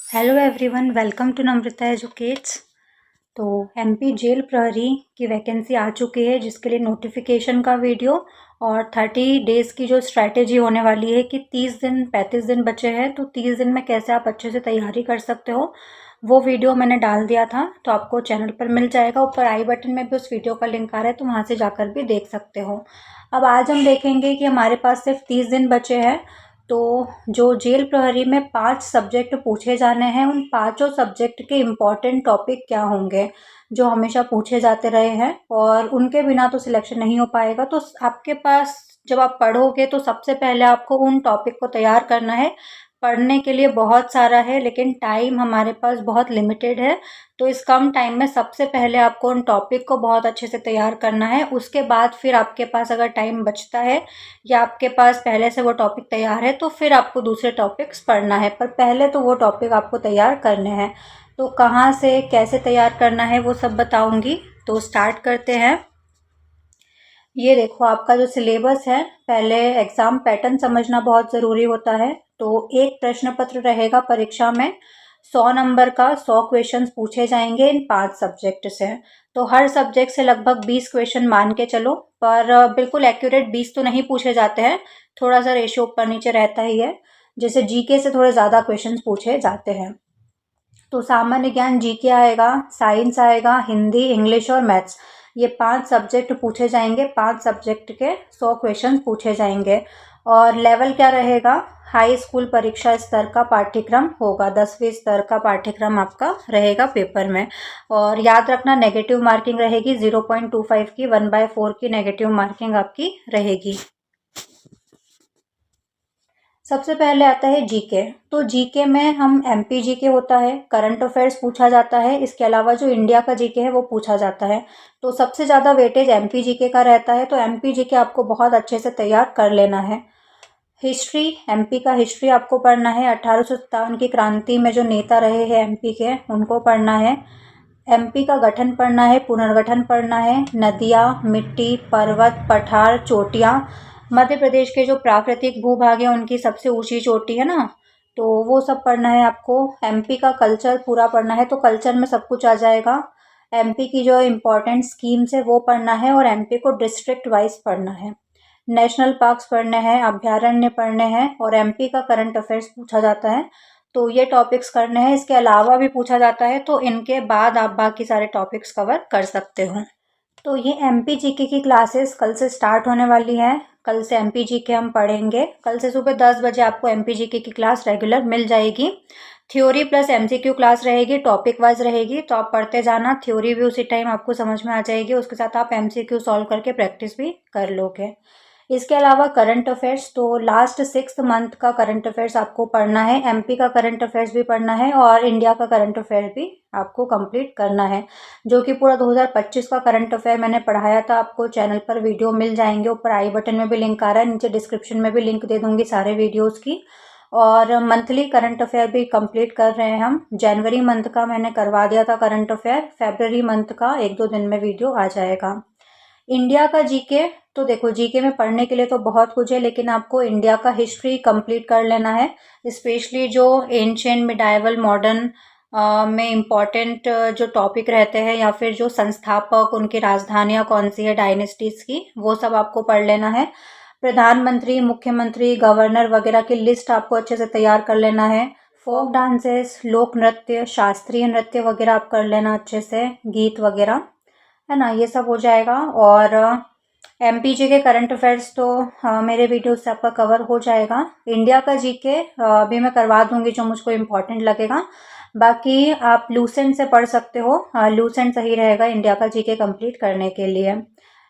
Hello everyone, welcome to Namrata educates. तो MP jail प्रहरी की वैकेंसी आ चुकी है, जिसके लिए नोटिफिकेशन का वीडियो और 30 डेज़ की जो स्ट्रैटेजी होने वाली है कि 35 दिन बचे हैं, तो 30 दिन में कैसे आप अच्छे से तैयारी कर सकते हो, वो वीडियो मैंने डाल दिया था। तो आपको चैनल पर मिल जाएगा, ऊपर आई बटन में भी उस वीडियो का लिंक आ रहा है, तो वहाँ से जाकर भी देख सकते हो। अब आज हम देखेंगे कि हमारे पास सिर्फ 30 दिन बचे हैं। तो जो जेल प्रहरी में 5 सब्जेक्ट पूछे जाने हैं, उन पाँचों सब्जेक्ट के इम्पॉर्टेंट टॉपिक क्या होंगे जो हमेशा पूछे जाते रहे हैं, और उनके बिना तो सिलेक्शन नहीं हो पाएगा। तो आपके पास जब आप पढ़ोगे तो सबसे पहले आपको उन टॉपिक को तैयार करना है। पढ़ने के लिए बहुत सारा है, लेकिन टाइम हमारे पास बहुत लिमिटेड है। तो इस कम टाइम में सबसे पहले आपको उन टॉपिक को बहुत अच्छे से तैयार करना है। उसके बाद फिर आपके पास अगर टाइम बचता है या आपके पास पहले से वो टॉपिक तैयार है, तो फिर आपको दूसरे टॉपिक्स पढ़ना है, पर पहले तो वो टॉपिक आपको तैयार करने हैं। तो कहाँ से कैसे तैयार करना है वो सब बताऊंगी। तो स्टार्ट करते हैं। ये देखो, आपका जो सिलेबस है, पहले एग्जाम पैटर्न समझना बहुत ज़रूरी होता है। तो एक प्रश्न पत्र रहेगा परीक्षा में, 100 नंबर का, 100 क्वेश्चंस पूछे जाएंगे इन 5 सब्जेक्ट से। तो हर सब्जेक्ट से लगभग 20 क्वेश्चन मान के चलो, पर बिल्कुल एक्यूरेट 20 तो नहीं पूछे जाते हैं, थोड़ा सा रेशियो ऊपर नीचे रहता ही है। जैसे जीके से थोड़े ज़्यादा क्वेश्चन पूछे जाते हैं। तो सामान्य ज्ञान जीके आएगा, साइंस आएगा, हिंदी, इंग्लिश और मैथ्स। ये 5 सब्जेक्ट पूछे जाएंगे, 5 सब्जेक्ट के 100 क्वेश्चन पूछे जाएंगे। और लेवल क्या रहेगा? हाई स्कूल परीक्षा स्तर का पाठ्यक्रम होगा, 10वीं स्तर का पाठ्यक्रम आपका रहेगा पेपर में। और याद रखना, नेगेटिव मार्किंग रहेगी 0.25 की, 1/4 की नेगेटिव मार्किंग आपकी रहेगी। सबसे पहले आता है जीके। तो जीके में हम एमपी जीके होता है, करंट अफेयर्स पूछा जाता है, इसके अलावा जो इंडिया का जीके है वो पूछा जाता है। तो सबसे ज़्यादा वेटेज एमपी जीके का रहता है, तो एमपी जीके आपको बहुत अच्छे से तैयार कर लेना है। हिस्ट्री, एमपी का हिस्ट्री आपको पढ़ना है। 1857 की क्रांति में जो नेता रहे हैं एमपी के, उनको पढ़ना है। एमपी का गठन पढ़ना है, पुनर्गठन पढ़ना है, नदियाँ, मिट्टी, पर्वत, पठार, चोटियाँ। मध्य प्रदेश के जो प्राकृतिक भूभाग है, उनकी सबसे ऊंची चोटी है ना, तो वो सब पढ़ना है आपको। एमपी का कल्चर पूरा पढ़ना है, तो कल्चर में सब कुछ आ जाएगा। एमपी की जो इम्पोर्टेंट स्कीम्स है वो पढ़ना है, और एमपी को डिस्ट्रिक्ट वाइज पढ़ना है। नेशनल पार्क्स पढ़ने हैं, अभ्यारण्य पढ़ने हैं, और एमपी का करंट अफेयर्स पूछा जाता है। तो ये टॉपिक्स करने हैं। इसके अलावा भी पूछा जाता है, तो इनके बाद आप बाकी सारे टॉपिक्स कवर कर सकते हो। तो ये एमपी जीके की क्लासेस कल से स्टार्ट होने वाली है। कल से एमपी जीके हम पढ़ेंगे। कल से सुबह 10 बजे आपको एमपी जीके की क्लास रेगुलर मिल जाएगी। थ्योरी प्लस एमसीक्यू क्लास रहेगी, टॉपिक वाइज रहेगी, तो आप पढ़ते जाना। थ्योरी भी उसी टाइम आपको समझ में आ जाएगी, उसके साथ आप एमसीक्यू सॉल्व करके प्रैक्टिस भी कर लोगे। इसके अलावा करंट अफेयर्स, तो लास्ट 6 मंथ का करंट अफेयर्स आपको पढ़ना है। एमपी का करंट अफेयर्स भी पढ़ना है, और इंडिया का करंट अफेयर भी आपको कंप्लीट करना है, जो कि पूरा 2025 का करंट अफेयर मैंने पढ़ाया था। आपको चैनल पर वीडियो मिल जाएंगे, ऊपर आई बटन में भी लिंक आ रहा है, नीचे डिस्क्रिप्शन में भी लिंक दे दूंगी सारे वीडियोज़ की। और मंथली करंट अफेयर भी कंप्लीट कर रहे हैं हम। जनवरी मंथ का मैंने करवा दिया था करंट अफेयर, फेब्रवरी मंथ का 1-2 दिन में वीडियो आ जाएगा। इंडिया का जीके, तो देखो जीके में पढ़ने के लिए तो बहुत कुछ है, लेकिन आपको इंडिया का हिस्ट्री कंप्लीट कर लेना है। स्पेशली जो एंशिएंट, मिडाइवल, मॉडर्न में इम्पॉर्टेंट जो टॉपिक रहते हैं, या फिर जो संस्थापक, उनकी राजधानियाँ कौन सी है डायनेस्टीज़ की, वो सब आपको पढ़ लेना है। प्रधानमंत्री, मुख्यमंत्री, गवर्नर वगैरह की लिस्ट आपको अच्छे से तैयार कर लेना है। फोक डांसेस, लोक नृत्य, शास्त्रीय नृत्य वगैरह आप कर लेना अच्छे से, गीत वगैरह, है ना, ये सब हो जाएगा। और एमपी जी के करंट अफेयर्स तो मेरे वीडियो से आपका कवर हो जाएगा। इंडिया का जीके अभी मैं करवा दूंगी जो मुझको इम्पोर्टेंट लगेगा। बाकी आप लूसेंट से पढ़ सकते हो, लूसेंट सही रहेगा इंडिया का जीके कंप्लीट करने के लिए।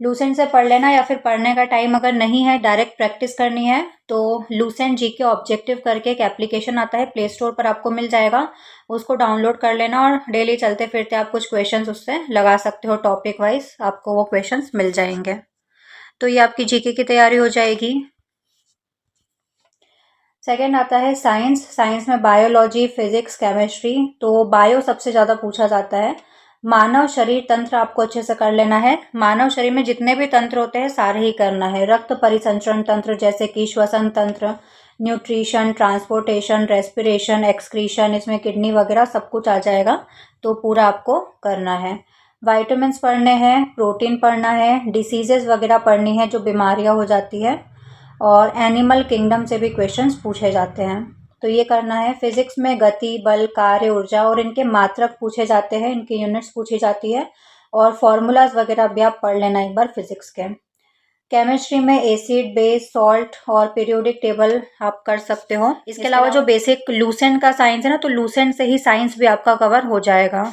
लूसेंट से पढ़ लेना, या फिर पढ़ने का टाइम अगर नहीं है, डायरेक्ट प्रैक्टिस करनी है, तो लूसेंट जीके ऑब्जेक्टिव करके एक एप्लीकेशन आता है, प्ले स्टोर पर आपको मिल जाएगा। उसको डाउनलोड कर लेना, और डेली चलते फिरते आप कुछ क्वेश्चंस उससे लगा सकते हो, टॉपिक वाइज आपको वो क्वेश्चंस मिल जाएंगे। तो ये आपकी जीके की तैयारी हो जाएगी। सेकेंड आता है साइंस। साइंस में बायोलॉजी, फिजिक्स, केमिस्ट्री। तो बायो सबसे ज़्यादा पूछा जाता है। मानव शरीर तंत्र आपको अच्छे से कर लेना है। मानव शरीर में जितने भी तंत्र होते हैं सारे ही करना है। रक्त परिसंचरण तंत्र, जैसे कि श्वसन तंत्र, न्यूट्रिशन, ट्रांसपोर्टेशन, रेस्पिरेशन, एक्सक्रीशन, इसमें किडनी वगैरह सब कुछ आ जाएगा, तो पूरा आपको करना है। वाइटामिन्स पढ़ने हैं, प्रोटीन पढ़ना है, डिसीजेज़ वगैरह पढ़नी है जो बीमारियां हो जाती है, और एनिमल किंगडम से भी क्वेश्चंस पूछे जाते हैं, तो ये करना है। फिजिक्स में गति, बल, कार्य, ऊर्जा और इनके मात्रक पूछे जाते हैं, इनकी यूनिट्स पूछी जाती है, और फॉर्मूलाज वगैरह भी आप पढ़ लेना एक बार फिजिक्स के। केमिस्ट्री में एसिड, बेस, सॉल्ट और पीरियोडिक टेबल आप कर सकते हो। इसके अलावा जो बेसिक लूसेंट का साइंस है ना, तो लूसेंट से ही साइंस भी आपका कवर हो जाएगा।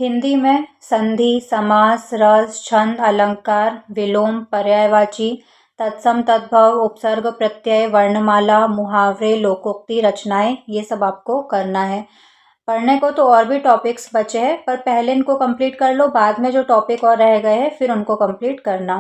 हिंदी में संधि, समास, रस, छंद, अलंकार, विलोम, पर्यायवाची, तत्सम, तद्भव, उपसर्ग, प्रत्यय, वर्णमाला, मुहावरे, लोकोक्ति, रचनाएं, ये सब आपको करना है। पढ़ने को तो और भी टॉपिक्स बचे हैं, पर पहले इनको कंप्लीट कर लो, बाद में जो टॉपिक और रह गए हैं फिर उनको कंप्लीट करना।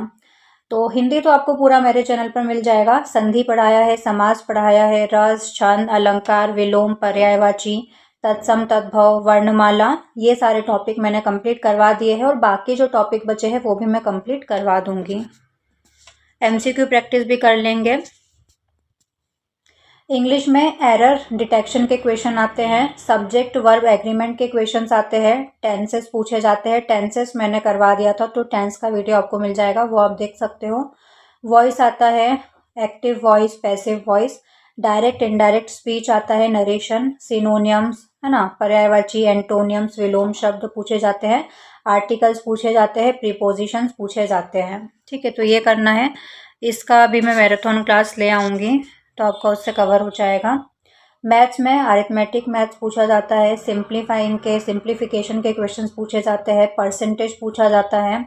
तो हिंदी तो आपको पूरा मेरे चैनल पर मिल जाएगा। संधि पढ़ाया है, समास पढ़ाया है, रस, छंद, अलंकार, विलोम, पर्यायवाची, तत्सम, तद्भव, वर्णमाला, ये सारे टॉपिक मैंने कंप्लीट करवा दिए हैं, और बाकी जो टॉपिक बचे हैं वो भी मैं कंप्लीट करवा दूंगी। एमसीक्यू प्रैक्टिस भी कर लेंगे। इंग्लिश में एरर डिटेक्शन के क्वेश्चन आते हैं, सब्जेक्ट वर्ब एग्रीमेंट के क्वेश्चंस आते हैं, टेंसेस पूछे जाते हैं। टेंसेस मैंने करवा दिया था, तो टेंस का वीडियो आपको मिल जाएगा, वो आप देख सकते हो। वॉइस आता है, active voice, passive voice, direct indirect speech आता है, नरेशन, सिनोनियम्स है ना, पर्यायवाची, एंटोनियम्स, विलोम शब्द पूछे जाते हैं, आर्टिकल्स पूछे जाते हैं, प्रीपोजिशंस पूछे जाते हैं। ठीक है, तो ये करना है। इसका भी मैं मैराथन क्लास ले आऊँगी, तो आपका उससे कवर हो जाएगा। मैथ्स में अरिथमेटिक मैथ्स पूछा जाता है, सिंप्लीफिकेशन के क्वेश्चंस पूछे जाते हैं, परसेंटेज पूछा जाता है,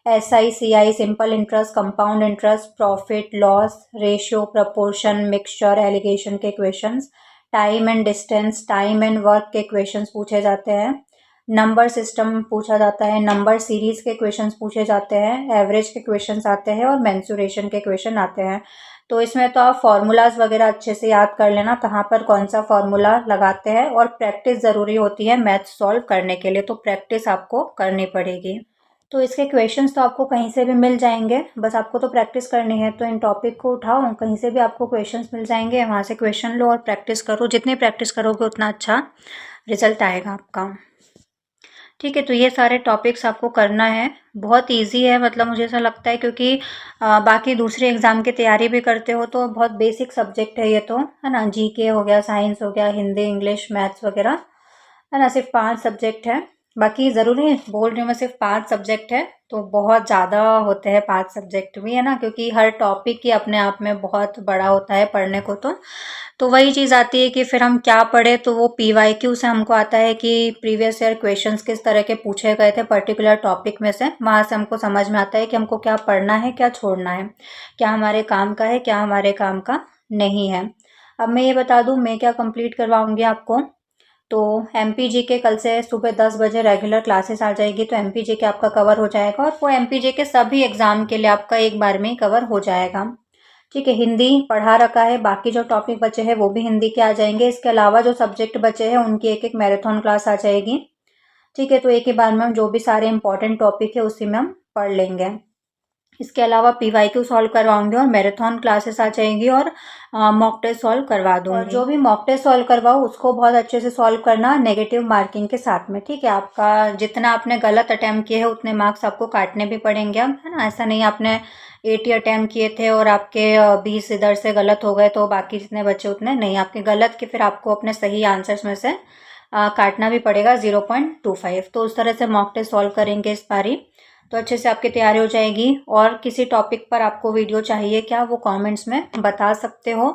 SI, CI, simple interest, compound interest, profit, loss, ratio, proportion, mixture, alligation के questions, time and distance, time and work के क्वेश्चंस पूछे जाते हैं, नंबर सिस्टम पूछा जाता है, नंबर सीरीज के क्वेश्चंस पूछे जाते हैं, एवरेज के क्वेश्चंस आते हैं, और मेंसुरेशन के क्वेश्चन आते हैं। तो इसमें तो आप फार्मूलाज वगैरह अच्छे से याद कर लेना, कहाँ पर कौन सा फार्मूला लगाते हैं, और प्रैक्टिस ज़रूरी होती है मैथ सॉल्व करने के लिए, तो प्रैक्टिस आपको करनी पड़ेगी। तो इसके क्वेश्चंस तो आपको कहीं से भी मिल जाएंगे, बस आपको तो प्रैक्टिस करनी है। तो इन टॉपिक को उठाओ, कहीं से भी आपको क्वेश्चंस मिल जाएंगे, वहाँ से क्वेश्चन लो और प्रैक्टिस करो। जितनी प्रैक्टिस करोगे उतना अच्छा रिजल्ट आएगा आपका। ठीक है, तो ये सारे टॉपिक्स आपको करना है। बहुत इजी है, मतलब मुझे ऐसा लगता है, क्योंकि बाकी दूसरे एग्ज़ाम की तैयारी भी करते हो तो बहुत बेसिक सब्जेक्ट है ये, तो है ना। जीके हो गया, साइंस हो गया, हिंदी, इंग्लिश, मैथ्स वगैरह, है ना। सिर्फ 5 सब्जेक्ट है, बाकी ज़रूरी बोल रही हूँ मैं, सिर्फ 5 सब्जेक्ट है, तो बहुत ज़्यादा होते हैं 5 सब्जेक्ट भी, है ना, क्योंकि हर टॉपिक ही अपने आप में बहुत बड़ा होता है पढ़ने को। तो वही चीज़ आती है कि फिर हम क्या पढ़े, तो वो PYQ से हमको आता है कि प्रीवियस ईयर क्वेश्चंस किस तरह के पूछे गए थे पर्टिकुलर टॉपिक में से, वहाँ से हमको समझ में आता है कि हमको क्या पढ़ना है, क्या छोड़ना है, क्या हमारे काम का है, क्या हमारे काम का नहीं है। अब मैं ये बता दूँ मैं क्या कंप्लीट करवाऊँगी आपको। तो MPGK कल से सुबह 10 बजे रेगुलर क्लासेस आ जाएगी, तो MPGK आपका कवर हो जाएगा, और वो MPGK सभी एग्ज़ाम के लिए आपका एक बार में ही कवर हो जाएगा। ठीक है, हिंदी पढ़ा रखा है, बाकी जो टॉपिक बचे हैं वो भी हिंदी के आ जाएंगे। इसके अलावा जो सब्जेक्ट बचे हैं उनकी एक एक मैराथन क्लास आ जाएगी। ठीक है, तो एक ही बार में हम जो भी सारे इंपॉर्टेंट टॉपिक है उसी में हम पढ़ लेंगे। इसके अलावा PYQ सॉल्व करवाऊंगी, और मैराथन क्लासेस आ जाएंगी, और मॉक टेस्ट सॉल्व करवा दूंगी। और जो भी मॉक टेस्ट सॉल्व करवाओ उसको बहुत अच्छे से सॉल्व करना, नेगेटिव मार्किंग के साथ में। ठीक है, आपका जितना आपने गलत अटैम्प्ट किए हैं उतने मार्क्स आपको काटने भी पड़ेंगे अब, है ना। ऐसा नहीं आपने 80 अटैम्प्ट किए थे और आपके 20 इधर से गलत हो गए तो बाकी जितने बचे उतने नहीं, आपके गलत के फिर आपको अपने सही आंसर्स में से काटना भी पड़ेगा 0.25। तो उस तरह से मॉक टेस्ट सॉल्व करेंगे इस बारी, तो अच्छे से आपकी तैयारी हो जाएगी। और किसी टॉपिक पर आपको वीडियो चाहिए क्या, वो कमेंट्स में बता सकते हो।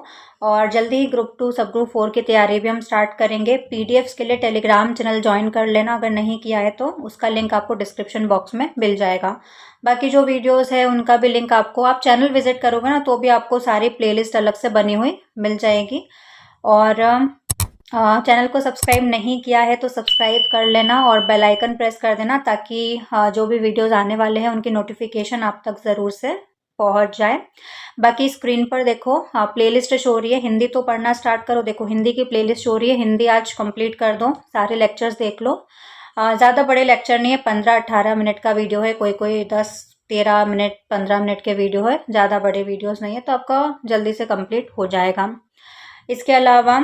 और जल्दी ही ग्रुप 2 सब ग्रुप 4 की तैयारी भी हम स्टार्ट करेंगे। PDFs के लिए टेलीग्राम चैनल ज्वाइन कर लेना, अगर नहीं किया है तो उसका लिंक आपको डिस्क्रिप्शन बॉक्स में मिल जाएगा। बाकी जो वीडियोस है उनका भी लिंक आपको, आप चैनल विजिट करोगे ना तो भी आपको सारी प्लेलिस्ट अलग से बनी हुई मिल जाएगी। और चैनल को सब्सक्राइब नहीं किया है तो सब्सक्राइब कर लेना, और बेल आइकन प्रेस कर देना, ताकि जो भी वीडियोस आने वाले हैं उनकी नोटिफिकेशन आप तक ज़रूर से पहुंच जाए। बाकी स्क्रीन पर देखो प्लेलिस्ट शो हो रही है, हिंदी तो पढ़ना स्टार्ट करो। देखो हिंदी की प्लेलिस्ट शो हो रही है, हिंदी आज कंप्लीट कर दो, सारे लेक्चर्स देख लो। ज़्यादा बड़े लेक्चर नहीं है, 15-18 मिनट का वीडियो है, कोई कोई 10 13 मिनट 15 मिनट के वीडियो है, ज़्यादा बड़े वीडियोस नहीं है, तो आपका जल्दी से कंप्लीट हो जाएगा। इसके अलावा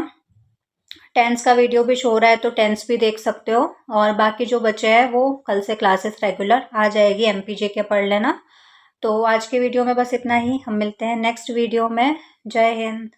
टेंस का वीडियो भी शो हो रहा है, तो टेंस भी देख सकते हो। और बाकी जो बचे हैं वो कल से क्लासेस रेगुलर आ जाएगी, एमपीजे के पढ़ लेना। तो आज की वीडियो में बस इतना ही, हम मिलते हैं नेक्स्ट वीडियो में। जय हिंद।